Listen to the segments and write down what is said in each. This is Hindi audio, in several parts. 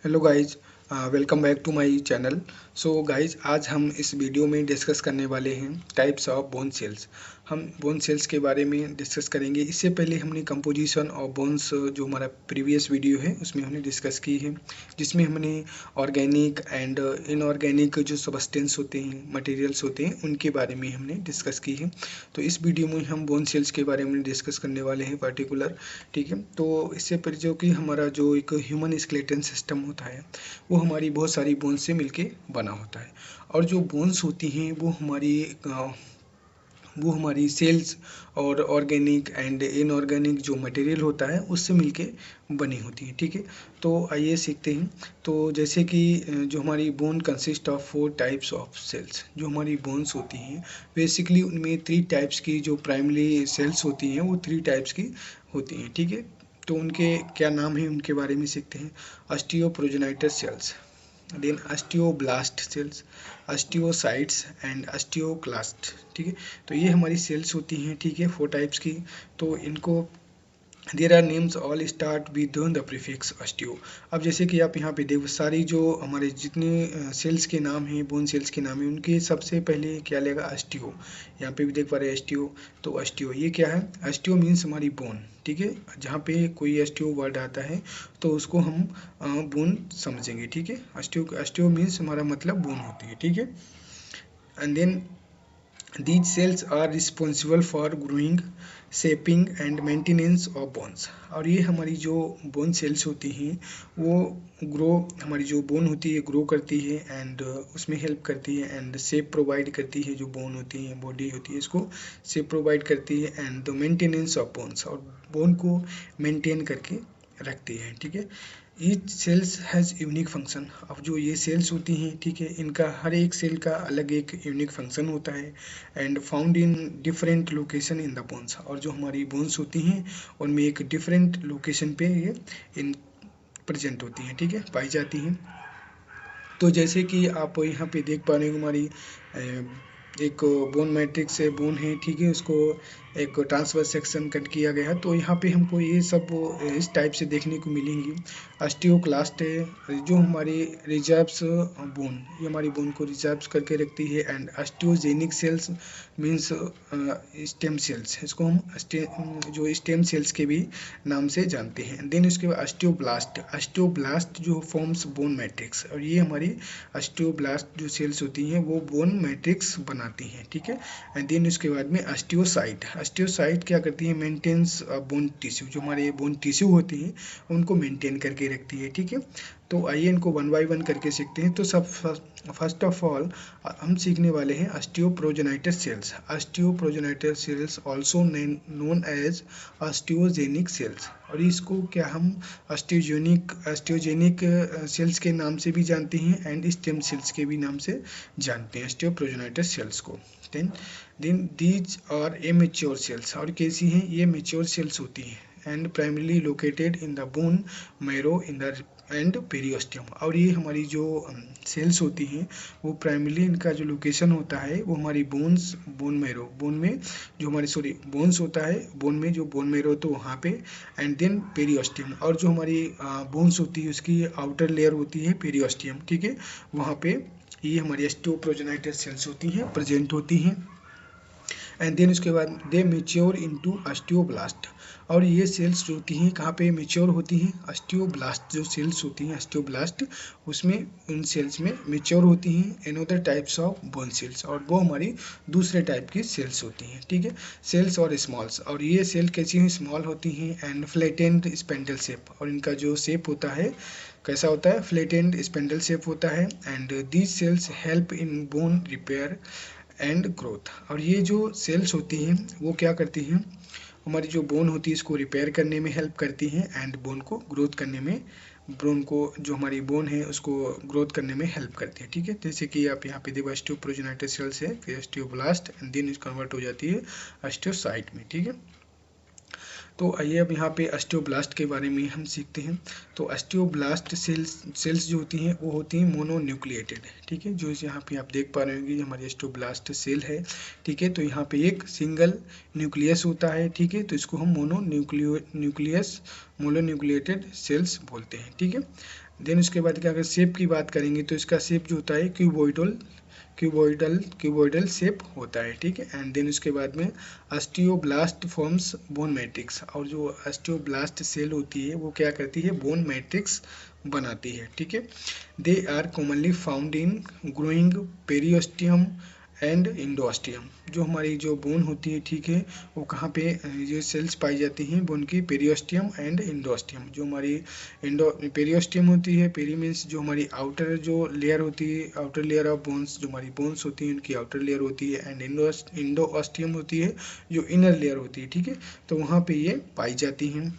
Hello guys, welcome back to my channel. So guys, आज हम इस वीडियो में डिस्कस करने वाले हैं टाइप्स ऑफ बोन सेल्स। हम बोन सेल्स के बारे में डिस्कस करेंगे। इससे पहले हमने कंपोजिशन ऑफ बोन्स, जो हमारा प्रीवियस वीडियो है उसमें हमने डिस्कस की है, जिसमें हमने ऑर्गेनिक एंड इनऑर्गेनिक जो सब्सटेंस होते हैं, मटेरियल्स होते हैं, उनके बारे में हमने डिस्कस की है। तो इस वीडियो में हम बोन सेल्स के बारे में डिस्कस करने वाले हैं पर्टिकुलर। ठीक है, तो इससे पर जो कि हमारा जो एक ह्यूमन स्केलेटन सिस्टम होता है वो हमारी बहुत सारी बोन्स से मिलके बना होता है। और जो बोन्स होती हैं वो हमारी सेल्स और ऑर्गेनिक एंड इनऑर्गेनिक जो मटेरियल होता है उससे मिलके बनी होती है। ठीक है, तो आइए सीखते हैं। तो जैसे कि जो हमारी bone consist of 4 types of cells. जो हमारी बोन्स होती हैं बेसिकली उनमें 3 टाइप्स की जो प्राइमरी सेल्स होती हैं वो 3 टाइप्स की होती हैं। ठीक है, तो उनके क्या नाम है उनके बारे में सीखते हैं। ऑस्टियोप्रोजेनाइटस cells, then osteoblast cells, osteocytes and osteoclast. ठीक है, तो ये हमारी सेल्स होती हैं। ठीक है, 4 टाइप्स की। तो इनको there are names all start with the prefix osteo. अब जैसे कि आप यहाँ पे देखो, सारी जो हमारे जितने सेल्स के नाम हैं, बोन सेल्स के नाम हैं, उनके सबसे पहले क्या लेगा, ऑस्टियो। यहाँ पे भी देख पा रहे हैं ऑस्टियो। तो ऑस्टियो ये क्या है, ऑस्टियो मीन्स हमारी बोन। ठीक है, जहाँ पे कोई ऑस्टियो वर्ड आता है तो उसको हम बोन समझेंगे। ठीक है, ऑस्टियो ऑस्टियो मीन्स हमारा मतलब बोन होती है। ठीक है, and then these cells are responsible for growing, shaping and maintenance of bones। और ये हमारी जो बोन सेल्स होती हैं वो ग्रो, हमारी जो बोन होती है ग्रो करती है एंड उसमें हेल्प करती है एंड शेप प्रोवाइड करती है। जो बोन होती है, बॉडी होती है, इसको शेप प्रोवाइड करती है and the maintenance of bones, और बोन को मेंटेन करके रखती है। ठीक है, each cells has unique function. अब जो ये सेल्स होती हैं, ठीक है, इनका हर एक सेल का अलग एक यूनिक फंक्शन होता है and found in different location in the bones. और जो हमारी बोन्स होती हैं उनमें एक डिफरेंट लोकेशन पे ये इन प्रेजेंट होती हैं। ठीक है, पाई जाती हैं। तो जैसे कि आप यहाँ पे देख पा रहे हो, हमारी एक बोन मैट्रिक्स है, बोन है। ठीक है, उसको एक ट्रांसवर्स सेक्शन कट किया गया है। तो यहाँ पे हमको ये सब इस टाइप से देखने को मिलेंगी। ऑस्टियोक्लास्ट है जो हमारी रिजर्व्स बोन, ये हमारी बोन को रिजर्व करके रखती है। And osteogenic cells means stem cells, इसको हम जो स्टेम सेल्स के भी नाम से जानते हैं। देन उसके बाद ऑस्टियोब्लास्ट, ऑस्टियोब्लास्ट जो फॉर्म्स बोन मैट्रिक्स, और ये हमारी ऑस्टियोब्लास्ट जो सेल्स होती हैं वो बोन मैट्रिक्स बनाती हैं। ठीक है, एंड देन उसके बाद में ऑस्टियोसाइट, ऑस्टियोसाइट क्या करती है, मेंटेन्स बोन टिश्यू, जो हमारे बोन टिश्यू होती हैं उनको मेंटेन करके रखती है। ठीक है, तो आइए इनको वन बाय वन करके सीखते हैं। तो सब फर्स्ट ऑफ ऑल हम सीखने वाले हैं ऑस्टियोप्रोजेनाइटस cells. Osteoprogenitors cells also known as osteogenic cells, और इसको क्या हम ऑस्टियोजेनिक सेल्स के नाम से भी जानते हैं एंड स्टेम सेल्स के भी नाम से जानते हैं ऑस्टियोप्रोजेनाइटस सेल्स को। Then these are immature cells, और कैसी हैं ये, मेच्योर सेल्स होती हैं and primarily located in the bone marrow in the end periosteum. और ये हमारी जो सेल्स होती हैं वो प्राइमरली इनका जो लोकेशन होता है वो हमारी बोन्स, बोन मैरो, बोन में जो हमारी सॉरी बोन्स होता है, बोन में जो बोन मैरो तो वहाँ पे, एंड देन पेरियोस्टियम। और जो हमारी बोन्स होती है उसकी आउटर लेयर होती है पेरियोस्टियम। ठीक है, वहाँ पे ये हमारी ऑस्टियोप्रोजेनाइटस सेल्स होती हैं, प्रेजेंट होती हैं। एंड देन उसके बाद दे मेच्योर इनटू ऑस्टियोब्लास्ट। और ये सेल्स जो होती हैं कहाँ पे मेच्योर होती हैं, ऑस्टियोब्लास्ट जो सेल्स होती हैं, ऑस्टियोब्लास्ट उसमें, उन सेल्स में मेच्योर होती हैं another types of bone cells, और वो हमारी दूसरे टाइप की सेल्स होती हैं। ठीक है, सेल्स और स्मॉल्स, और ये सेल कैसी हैं, स्मॉल होती हैं एंड फ्लैटेंड स्पेंडल शेप, और इनका जो शेप होता है कैसा होता है, फ्लैटेंड स्पेंडल शेप होता है। And these cells help in bone repair and growth. और ये जो सेल्स होती हैं वो क्या करती हैं, हमारी जो बोन होती है इसको रिपेयर करने में हेल्प करती हैं एंड बोन को ग्रोथ करने में, बोन को जो हमारी बोन है उसको ग्रोथ करने में हेल्प करती है। ठीक है, जैसे कि आप यहाँ पे देखो ऑस्टियोप्रोजेनाइटस सेल्स है, फिर ऑस्टियोब्लास्ट एंड देन कन्वर्ट हो जाती है ऑस्टियोसाइट में। ठीक है, तो आइए अब यहाँ पे ऑस्टियोब्लास्ट के बारे में हम सीखते हैं। तो ऑस्टियोब्लास्ट सेल्स जो होती हैं वो होती हैं मोनोन्यूक्लिएटेड, ठीक है। जो यहाँ पे आप देख पा रहे होंगे ये हमारी ऑस्टियोब्लास्ट सेल है, ठीक है। तो यहाँ पे एक सिंगल न्यूक्लियस होता है, ठीक है। तो इसको हम मोनोन्यूक्लिएटेड सेल्स बोलते हैं, ठीक है। देन उसके बाद क्या, अगर शेप की बात करेंगे तो इसका शेप जो होता है क्यूबॉइडल शेप होता है, ठीक है। एंड देन उसके बाद में ऑस्टियोब्लास्ट फॉर्म्स बोन मैट्रिक्स, और जो ऑस्टियोब्लास्ट सेल होती है वो क्या करती है, बोन मैट्रिक्स बनाती है, ठीक है। They are commonly found in growing periosteum and endosteum. जो हमारी जो बोन होती है, ठीक है, वो कहाँ पे ये सेल्स पाई जाती हैं, बोन की पेरियोस्टियम एंड इंडोस्टियम। जो हमारी पेरियोस्टियम होती है, पेरी मीन्स जो हमारी आउटर जो लेयर होती है, आउटर लेयर ऑफ बोन्स, जो हमारी बोन्स होती हैं उनकी आउटर लेयर होती है, एंड इंडोस्टियम होती है जो इनर लेयर होती है, ठीक है। तो वहाँ पे ये पाई जाती हैं।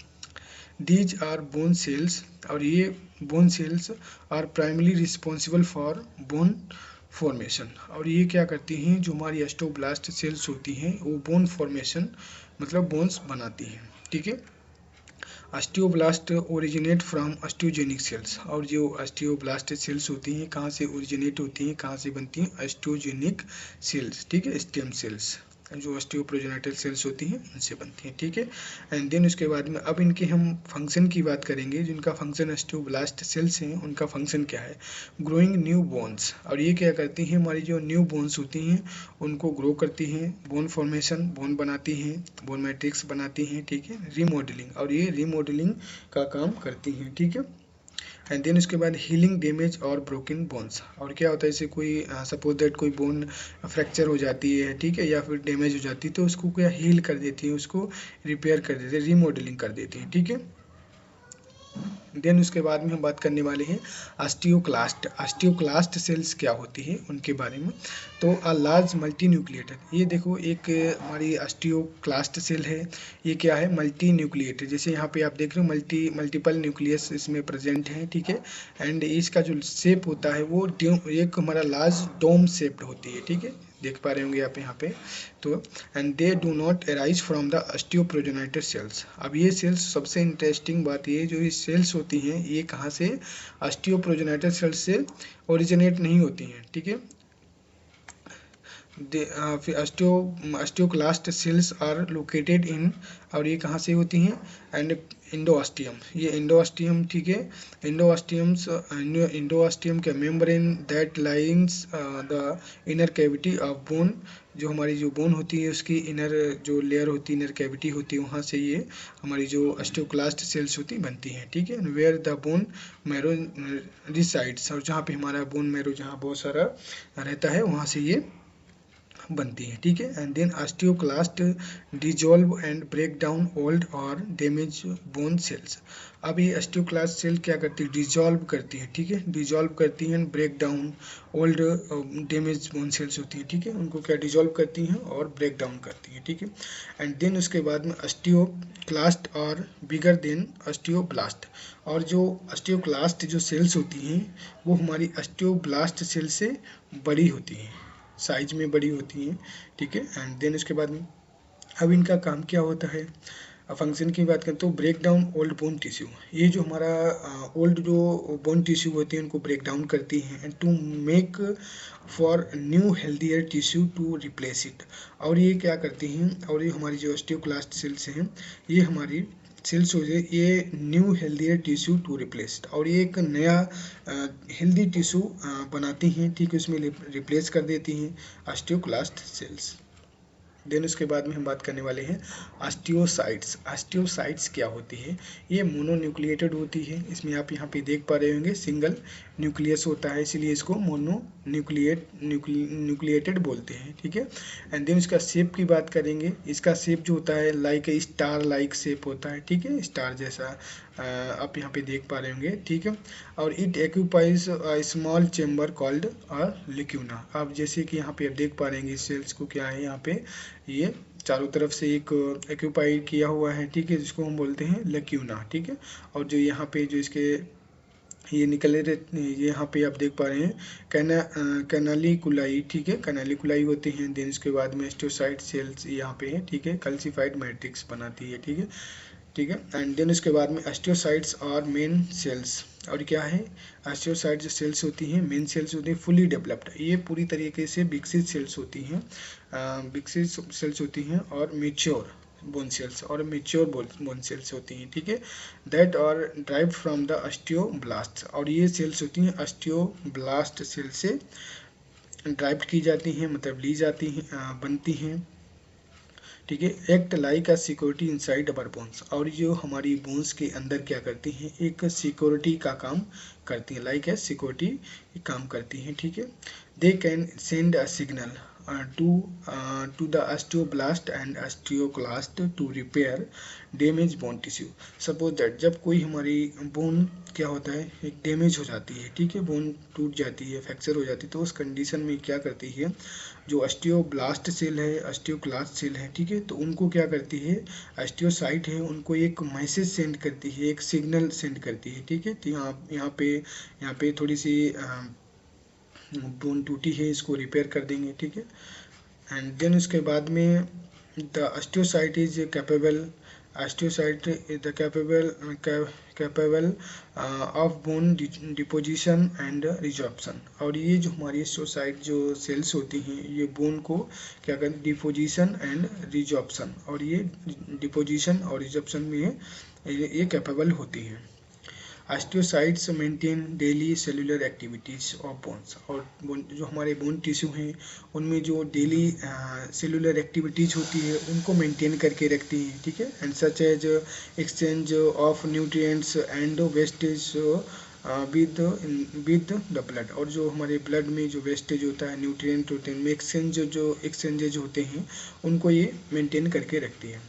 दीज आर बोन सेल्स, और ये bone cells are primary responsible for bone formation. और ये क्या करती हैं, जो हमारी ऑस्टियोब्लास्ट सेल्स होती हैं वो बोन फॉर्मेशन मतलब बोन्स बनाती हैं, ठीक है। Osteoblast originate from osteogenic cells, और जो ऑस्टियोब्लास्ट सेल्स होती हैं कहाँ से ओरिजिनेट होती हैं, कहाँ से बनती हैं, ऑस्टियोजेनिक सेल्स, ठीक है, स्टेम सेल्स जो ऑस्टियोप्रोजेनेटल सेल्स होती हैं उनसे बनती हैं, ठीक है। एंड देन उसके बाद में अब इनके हम फंक्शन की बात करेंगे। जिनका फंक्शन ऑस्टियोब्लास्ट सेल्स हैं उनका फंक्शन क्या है, ग्रोइंग न्यू बोन्स। और ये क्या करती हैं, हमारी जो न्यू बोन्स होती हैं उनको ग्रो करती हैं, बोन फॉर्मेशन, बोन बनाती हैं, बोन मैट्रिक्स बनाती हैं, ठीक है। रीमॉडलिंग, और ये रीमॉडलिंग का काम करती हैं, ठीक है। एंड देन उसके बाद हीलिंग डैमेज और ब्रोकन बोन्स। और क्या होता है, जैसे कोई सपोज दैट कोई बोन फ्रैक्चर हो जाती है, ठीक है, या फिर डैमेज हो जाती है, तो उसको क्या हील कर देती है, उसको रिपेयर कर देती है, रीमॉडलिंग कर देती है, ठीक है। देन उसके बाद में हम बात करने वाले हैं ऑस्टियोक्लास्ट। ऑस्टियोक्लास्ट सेल्स क्या होती है उनके बारे में। तो अ लार्ज मल्टी न्यूक्लिएटेड, ये देखो एक हमारी ऑस्टियोक्लास्ट सेल है, ये क्या है, मल्टी न्यूक्लिएटेड। जैसे यहाँ पे आप देख रहे हो मल्टीपल न्यूक्लियस इसमें प्रेजेंट है, ठीक है। एंड इसका जो शेप होता है वो एक हमारा लार्ज डोम शेप्ड होती है, ठीक है, देख पा रहे होंगे आप यहाँ पे। तो and they do not arise from the osteoprogenitor cells. अब ये सेल्स, सबसे इंटरेस्टिंग बात ये, जो ये सेल्स होती हैं ये कहाँ से, ऑस्टियोप्रोजेनेटर सेल्स से ओरिजिनेट नहीं होती हैं, ठीक है। फिर osteoclast cells are located in, और ये कहाँ से होती हैं, एंड इंडोस्टियम, ये इंडोस्टियम, ठीक है। इंडोस्टियम के membrane that lines the inner cavity of bone. जो हमारी जो बोन होती है उसकी इनर जो लेयर होती है, इनर कैविटी होती है, वहाँ से ये हमारी जो ऑस्टियोक्लास्ट सेल्स होती बनती हैं, ठीक है। Where the bone marrow resides, और जहाँ पे हमारा बोन मैरो जहाँ बहुत सारा रहता है वहाँ से ये बनती है, ठीक है। And then osteoclast dissolve and break down old और डैमेज बोन सेल्स। अब ये ऑस्टियोक्लास्ट सेल क्या करती है, डिजॉल्व करती है, ठीक है, डिजॉल्व करती हैं, break down old damage bone cells होती हैं, ठीक है, उनको क्या डिजॉल्व करती हैं और ब्रेक डाउन करती हैं, ठीक है। एंड देन उसके बाद में ऑस्टियोक्लास्ट और बिगर देन ऑस्टियोब्लास्ट, और जो ऑस्टियोक्लास्ट जो सेल्स होती हैं वो हमारी ऑस्टियोब्लास्ट सेल से बड़ी होती हैं, साइज में बड़ी होती हैं, ठीक है। एंड देन उसके बाद में अब इनका काम क्या होता है, फंक्शन की बात करें तो break down old bone tissue. ये जो हमारा ओल्ड जो बोन टिश्यू होती है उनको ब्रेक डाउन करती हैं, and to make for new healthier tissue to replace it. और ये क्या करती हैं, और ये हमारी जो ऑस्टियोक्लास्ट सेल्स हैं ये हमारी सेल्स हो जाए, ये new healthier tissue to replace, और ये एक नया हेल्दी टिश्यू बनाती हैं, ठीक है, उसमें रिप्लेस कर देती हैं ऑस्टियोक्लास्ट सेल्स। देन उसके बाद में हम बात करने वाले हैं ऑस्टियोसाइट्स। ऑस्टियोसाइट्स क्या होती है, ये मोनोन्यूक्लिएटेड होती है। इसमें आप यहाँ पे देख पा रहे होंगे सिंगल न्यूक्लियस होता है, इसीलिए इसको न्यूक्लिएटेड बोलते हैं, ठीक है। एंड देन इसका शेप की बात करेंगे, इसका शेप जो होता है like a star like shape होता है, ठीक है, स्टार जैसा आप यहाँ पे देख पा रहे होंगे, ठीक है। और इट एक्यूपाइज स्मॉल चेम्बर कॉल्ड लिक्यूना। अब जैसे कि यहाँ पे आप देख पा रहे हैं सेल्स को क्या है, यहाँ पे ये चारों तरफ से एक एक्यूपाई किया हुआ है, ठीक है, जिसको हम बोलते हैं लेक्यूना, ठीक है। और जो यहाँ पे जो इसके ये निकले रहते, ये यहाँ पे आप देख पा रहे हैं कैनालिकुलाई, ठीक है, कैनालिकुलाई होती हैं। देन इसके बाद में ऑस्टियोसाइट सेल्स यहाँ पे है, ठीक है, कैल्सिफाइड मैट्रिक्स बनाती है, ठीक है। ठीक है। एंड देन उसके बाद में अस्टियोसाइट्स और मेन सेल्स, और क्या है, अस्टियोसाइट जो सेल्स होती हैं, मेन सेल्स होती हैं फुली डेवलप्ड, ये पूरी तरीके से विकसित सेल्स होती हैं, विकसित सेल्स होती हैं, और मेच्योर बोन सेल्स, और मेच्योर बोन सेल्स होती हैं, ठीक है। That are drive from the osteoblast, और ये सेल्स होती हैं अस्टियोब्लास्ट सेल से ड्राइव की जाती हैं, मतलब ली जाती हैं, बनती हैं, ठीक है। Act like a security inside our bones, और जो हमारी बोन्स के अंदर क्या करती हैं, एक सिक्योरिटी का काम करती हैं, लाइक ए सिक्योरिटी काम करती हैं, ठीक है। They can send a signal to the osteoblast and osteoclast to repair damaged bone tissue. Suppose that जब कोई हमारी बोन क्या होता है, एक डैमेज हो जाती है, ठीक है, बोन टूट जाती है, फ्रैक्चर हो जाती है, तो उस कंडीशन में क्या करती है, जो अस्टियोब्लास्ट सेल है, अस्टियोक्लास्ट सेल है, ठीक है, तो उनको क्या करती है, अस्टियोसाइट है, उनको एक मैसेज सेंड करती है, एक सिग्नल सेंड करती है, ठीक है। तो यहाँ पे थोड़ी सी बोन टूटी है, इसको रिपेयर कर देंगे, ठीक है। एंड देन उसके बाद में the osteocyte is capable, osteocyte is the capable of bone deposition and resorption, और ये जो हमारी अस्टियोसाइट जो सेल्स होती हैं, ये बोन को क्या करते हैं, डिपोजिशन एंड रिजॉर्प्शन, और ये डिपोजिशन और रिजॉर्प्शन में ये कैपेबल होती हैं। Osteocytes maintain daily cellular activities of bones, और जो हमारे बोन टिश्यू हैं उनमें जो डेली सेलुलर एक्टिविटीज़ होती है उनको मेंटेन करके रखती हैं, ठीक है। And such as exchange of nutrients and wastage with the blood, और जो हमारे ब्लड में जो वेस्टेज होता है, न्यूट्रिएंट होते हैं, में जो एक्सचेंजेज होते हैं, उनको ये मेंटेन करके रखती है।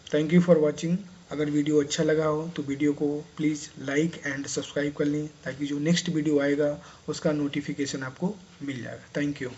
Thank you for watching. अगर वीडियो अच्छा लगा हो तो वीडियो को प्लीज़ लाइक एंड सब्सक्राइब कर लें, ताकि जो नेक्स्ट वीडियो आएगा उसका नोटिफिकेशन आपको मिल जाएगा। Thank you.